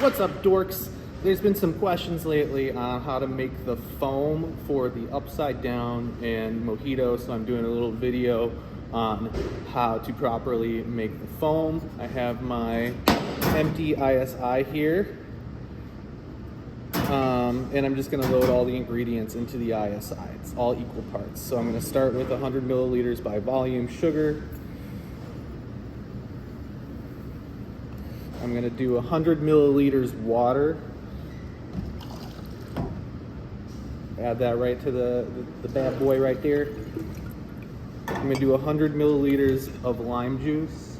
What's up, dorks? There's been some questions lately on how to make the foam for the upside down and mojito, so I'm doing a little video on how to properly make the foam. I have my empty ISI here, and I'm just going to load all the ingredients into the ISI. It's all equal parts. So I'm going to start with 100 milliliters by volume sugar. I'm going to do 100 milliliters water. Add that right to the bad boy right there. I'm going to do 100 milliliters of lime juice.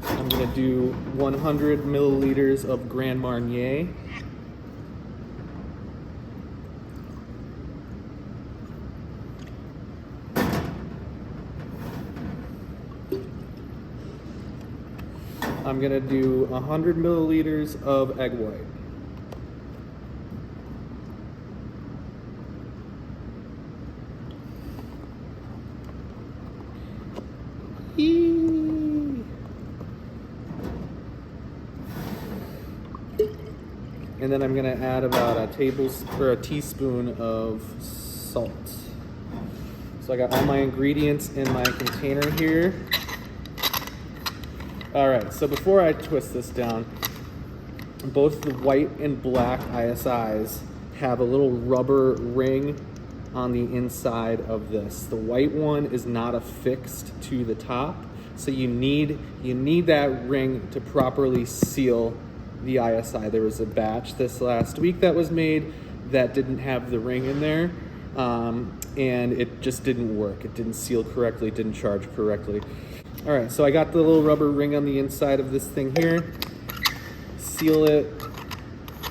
I'm going to do 100 milliliters of Grand Marnier. I'm going to do 100 milliliters of egg white. And then I'm going to add about a teaspoon of salt. So I got all my ingredients in my container here. All right, so before I twist this down, both the white and black ISIs have a little rubber ring on the inside of this. The white one is not affixed to the top, so you need that ring to properly seal the ISI. There was a batch this last week that was made that didn't have the ring in there, and it just didn't work. It didn't seal correctly, it didn't charge correctly. All right, so I got the little rubber ring on the inside of this thing here. Seal it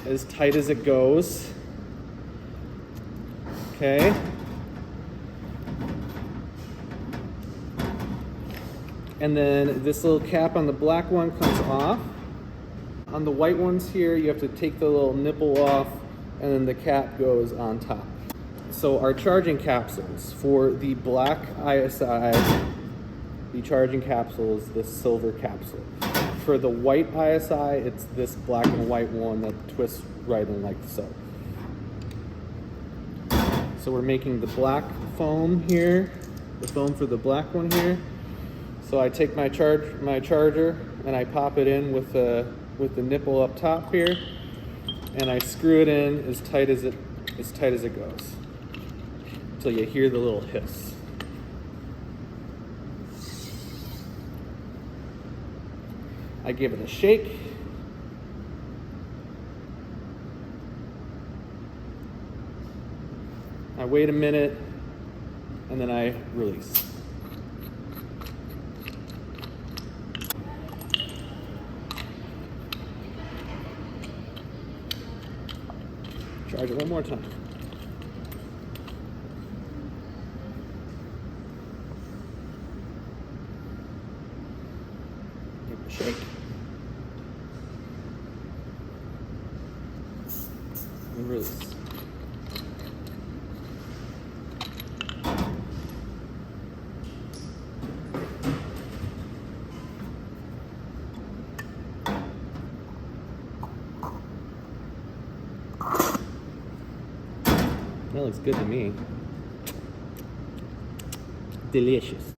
as tight as it goes. Okay. And then this little cap on the black one comes off. On the white ones here, you have to take the little nipple off, and then the cap goes on top. So our charging capsules for the black ISI, the charging capsule is this silver capsule. For the white ISI, it's this black and white one that twists right in like so. So we're making the black foam here, the foam for the black one here. So I take my charger and I pop it in with the nipple up top here, and I screw it in as tight as it goes until you hear the little hiss. I give it a shake. I wait a minute, and then I release. Charge it one more time. Give it a shake. And release. That looks good to me. Delicious.